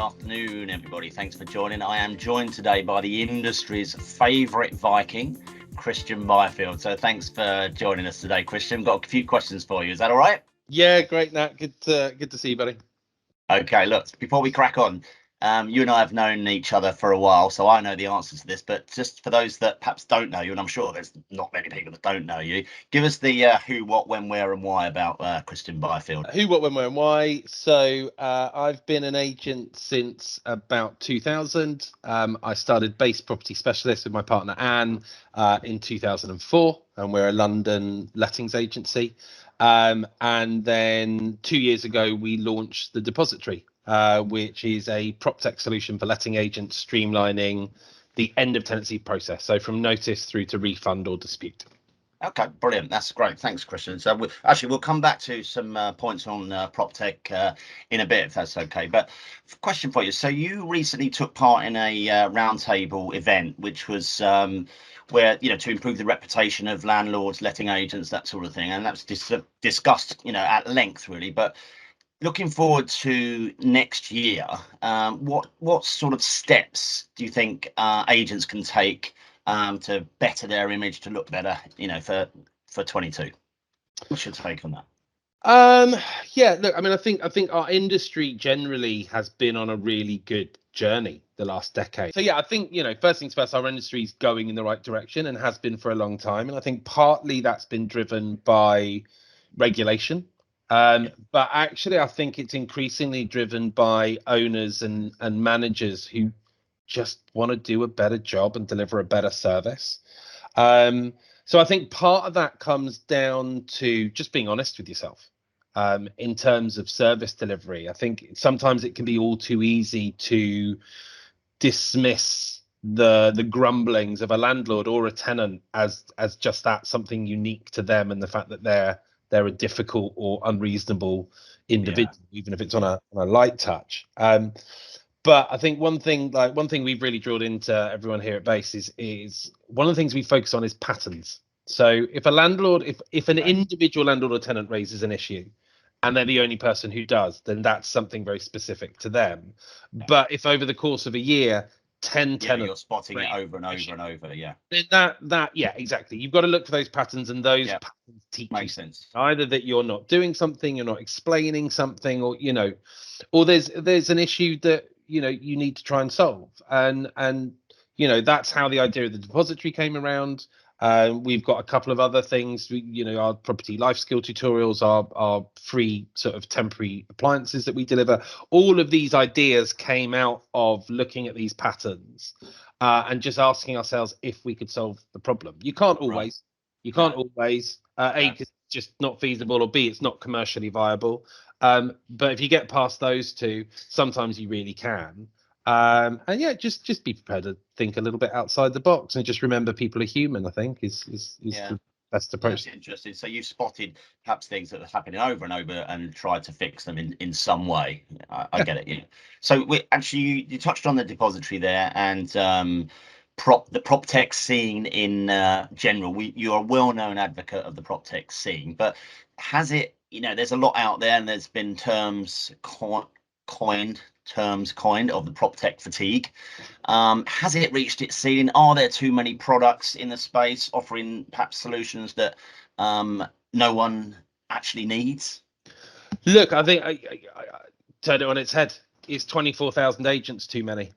afternoon, everybody. Thanks for joining. I am joined today by the industry's favourite Viking, Kristjan Byfield. So thanks for joining us today, Kristjan. Got a few questions for you. Is that all right? Yeah, great, Nat. Good to see you, buddy. Okay, look, before we crack on, you and I have known each other for a while, so I know the answers to this, but just for those that perhaps don't know you, and I'm sure there's not many people that don't know you, give us the who, what, when, where and why about Kristjan Byfield. Who, what, when, where and why. So I've been an agent since about 2000. I started Base Property Specialist with my partner Anne in 2004, and we're a London lettings agency. And then 2 years ago, we launched the Depositary, which is a prop tech solution for letting agents, streamlining the end of tenancy process. So from notice through to refund or dispute. Okay, brilliant. That's great. Thanks, Kristjan. So we'll come back to some points on prop tech in a bit, if that's okay. But question for you. So you recently took part in a roundtable event, which was where, to improve the reputation of landlords, letting agents, that sort of thing. And that's discussed, at length, really. But looking forward to next year, what sort of steps do you think agents can take to better their image, to look better, for 22? What's your take on that? Yeah, look, I mean, I think our industry generally has been on a really good journey the last decade. So yeah, I think, first things first, our industry is going in the right direction and has been for a long time. And I think partly that's been driven by regulation. But actually, I think it's increasingly driven by owners and managers who just want to do a better job and deliver a better service. So I think part of that comes down to just being honest with yourself in terms of service delivery. I think sometimes it can be all too easy to dismiss the grumblings of a landlord or a tenant as just that, something unique to them, and the fact that they're a difficult or unreasonable individual, even if it's on a light touch. But I think one thing we've really drilled into everyone here at Base is one of the things we focus on is patterns. So if an individual landlord or tenant raises an issue and they're the only person who does, then that's something very specific to them. But if over the course of a year, 10 tenants, you're spotting it over and over and over, then exactly. You've got to look for those patterns, and those patterns teach makes sense. Either that you're not doing something, you're not explaining something, or there's an issue that you need to try and solve. And that's how the idea of the Depositary came around. We've got a couple of other things. Our property life skill tutorials, our free sort of temporary appliances that we deliver. All of these ideas came out of looking at these patterns and just asking ourselves if we could solve the problem. You can't always. A, because it's just not feasible, or B, it's not commercially viable. But if you get past those two, sometimes you really can. And just be prepared to think a little bit outside the box, and just remember people are human. I think is the best approach. That's interesting. So you've spotted perhaps things that are happening over and over and tried to fix them in some way. I get it. Yeah. So you touched on the Depositary there, and the prop tech scene in general. You're a well-known advocate of the prop tech scene, but has it? There's a lot out there, and there's been terms coined of the prop tech fatigue. Has it reached its ceiling? Are there too many products in the space offering perhaps solutions that no one actually needs? Look, I think I turn it on its head. Is 24,000 agents too many?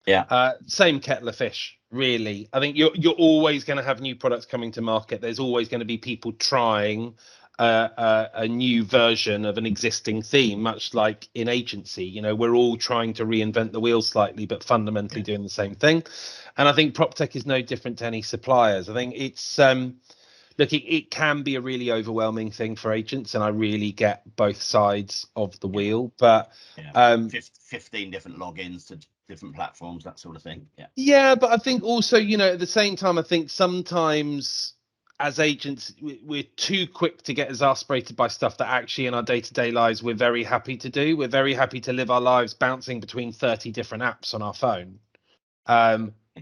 Yeah. Same kettle of fish, really. I think you're always going to have new products coming to market. There's always going to be people trying a new version of an existing theme, much like in agency. We're all trying to reinvent the wheel slightly, but fundamentally doing the same thing. And I think prop tech is no different to any suppliers. I think it's it can be a really overwhelming thing for agents, and I really get both sides of the wheel. But 15 different logins to different platforms, that sort of thing. But I think also, at the same time, I think sometimes as agents, we're too quick to get exasperated by stuff that actually in our day-to-day lives we're very happy to do. We're very happy to live our lives bouncing between 30 different apps on our phone.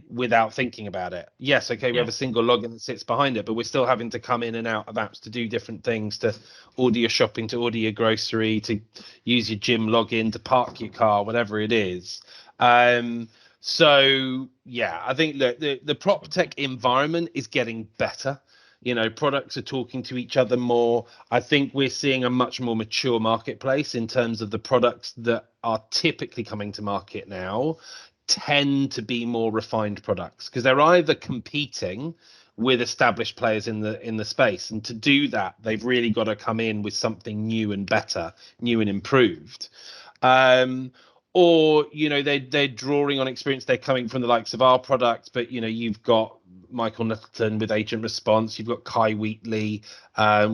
without thinking about it. Yes, okay, we have a single login that sits behind it, but we're still having to come in and out of apps to do different things, to order your shopping, to order your grocery, to use your gym login, to park your car, whatever it is. So yeah, I think the prop tech environment is getting better. You know, products are talking to each other more. I think we're seeing a much more mature marketplace in terms of the products that are typically coming to market now tend to be more refined products, because they're either competing with established players in the space, and to do that they've really got to come in with something new and better, new and improved. Or you know, they're drawing on experience. They're coming from the likes of our product, but you know, you've got Michael Nettleton with Agent Response, you've got Kai Wheatley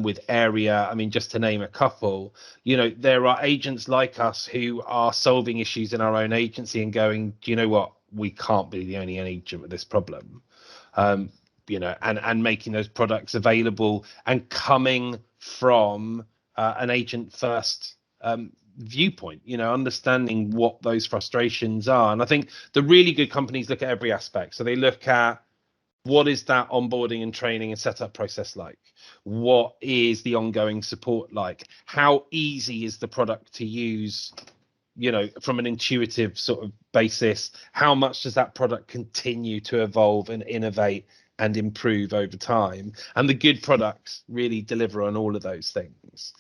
with Area. I mean, just to name a couple. You know, there are agents like us who are solving issues in our own agency and going, do you know what, we can't be the only agent with this problem. You know, and making those products available and coming from an agent first viewpoint, you know, understanding what those frustrations are. And I think the really good companies look at every aspect. So they look at, what is that onboarding and training and setup process like? What is the ongoing support like? How easy is the product to use, you know, from an intuitive sort of basis? How much does that product continue to evolve and innovate and improve over time? And the good products really deliver on all of those things.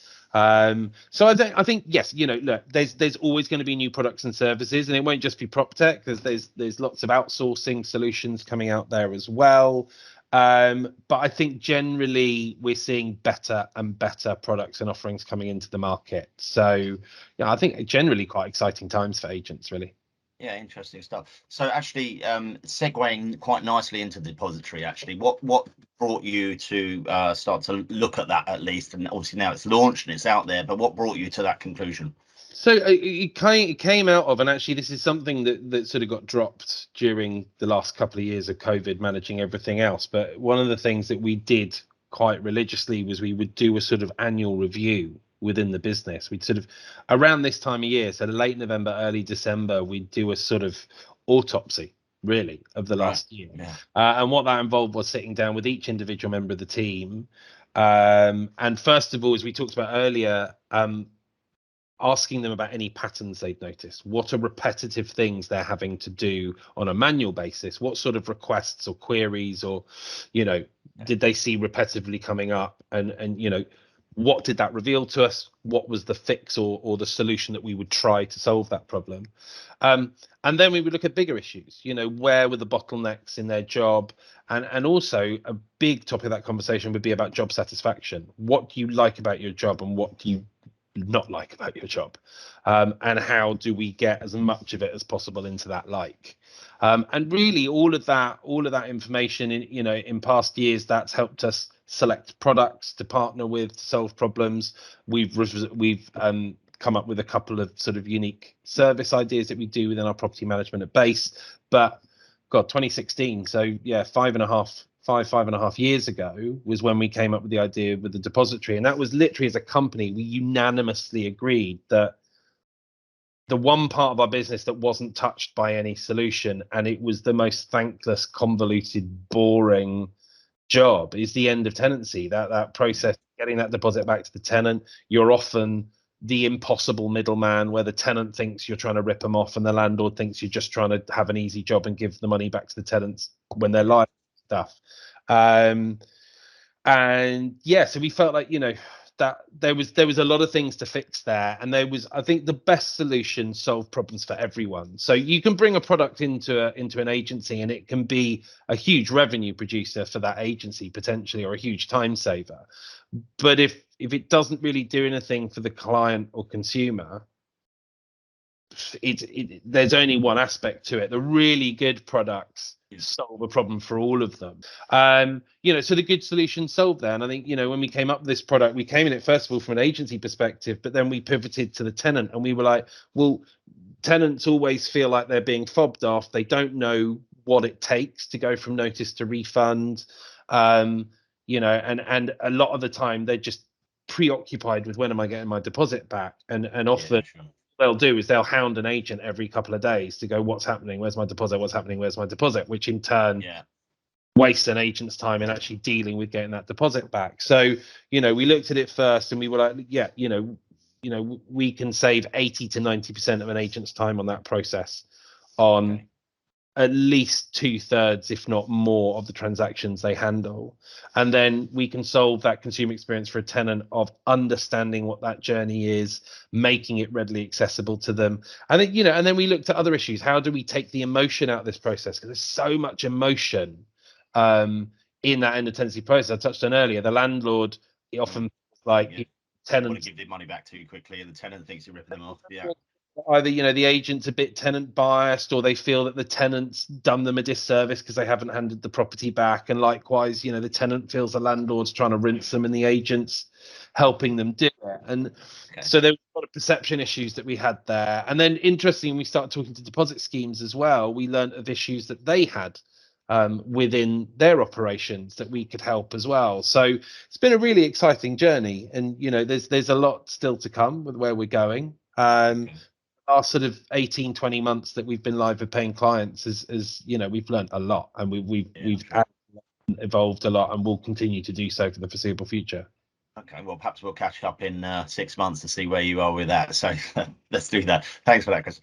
So I think yes, you know, look, there's always going to be new products and services, and it won't just be prop tech, because there's lots of outsourcing solutions coming out there as well. But I think generally we're seeing better and better products and offerings coming into the market. So yeah, I think generally quite exciting times for agents, really. Yeah, interesting stuff. So actually, segueing quite nicely into the depository, actually, what brought you to start to look at that, at least? And obviously now it's launched and it's out there, but what brought you to that conclusion? So it came out of, and actually this is something that sort of got dropped during the last couple of years of COVID, managing everything else. But one of the things that we did quite religiously was we would do a sort of annual review within the business. We'd sort of, around this time of year, so late November, early December, we'd do a sort of autopsy, really, of the last year. Yeah. And what that involved was sitting down with each individual member of the team. And first of all, as we talked about earlier, asking them about any patterns they'd noticed. What are repetitive things they're having to do on a manual basis? What sort of requests or queries, or, you know, did they see repetitively coming up? And you know, what did that reveal to us? What was the fix or the solution that we would try to solve that problem? And then we would look at bigger issues. You know, where were the bottlenecks in their job? And also a big topic of that conversation would be about job satisfaction. What do you like about your job, and what do you not like about your job? And how do we get as much of it as possible into that like? And really all of that information, in, you know, in past years, that's helped us select products to partner with to solve problems. We've come up with a couple of sort of unique service ideas that we do within our property management at base. But God, 2016, so yeah, 5.5 years ago was when we came up with the idea with the depository. And that was literally, as a company, we unanimously agreed that the one part of our business that wasn't touched by any solution, and it was the most thankless, convoluted, boring job, is the end of tenancy. That process, getting that deposit back to the tenant. You're often the impossible middleman, where the tenant thinks you're trying to rip them off and the landlord thinks you're just trying to have an easy job and give the money back to the tenants when they're live stuff. And yeah, so we felt like, you know, that there was a lot of things to fix there, and there was, I think, the best solution solved problems for everyone. So you can bring a product into an agency, and it can be a huge revenue producer for that agency potentially, or a huge time saver. But if it doesn't really do anything for the client or consumer, there's only one aspect to it. The really good products solve a problem for all of them. You know, so the good solution solved there. And I think, you know, when we came up with this product, we came in it first of all from an agency perspective, but then we pivoted to the tenant, and we were like, well, tenants always feel like they're being fobbed off. They don't know what it takes to go from notice to refund. You know, and a lot of the time they're just preoccupied with, when am I getting my deposit back? And often they'll do is they'll hound an agent every couple of days to go, what's happening? Where's my deposit? What's happening? Where's my deposit? Which in turn waste an agent's time in actually dealing with getting that deposit back. So, you know, we looked at it first and we were like, yeah, you know, we can save 80 to 90% of an agent's time on that process on at least 2/3, if not more, of the transactions they handle. And then we can solve that consumer experience for a tenant of understanding what that journey is, making it readily accessible to them. And then, you know, and then we looked at other issues. How do we take the emotion out of this process? Because there's so much emotion in that end of tenancy process. I touched on earlier, the landlord often tenants want to give the money back too quickly, and the tenant thinks you're ripping them off. Either, you know, the agent's a bit tenant biased, or they feel that the tenant's done them a disservice because they haven't handed the property back. And likewise, you know, the tenant feels the landlord's trying to rinse them and the agent's helping them do it. And so there was a lot of perception issues that we had there. And then interesting, we started talking to deposit schemes as well. We learned of issues that they had within their operations that we could help as well. So it's been a really exciting journey, and you know, there's a lot still to come with where we're going. Our sort of 18-20 months that we've been live with paying clients is you know, we've learned a lot, and we've evolved a lot, and we'll continue to do so for the foreseeable future. Okay, well, perhaps we'll catch up in 6 months to see where you are with that. So let's do that. Thanks for that, Chris.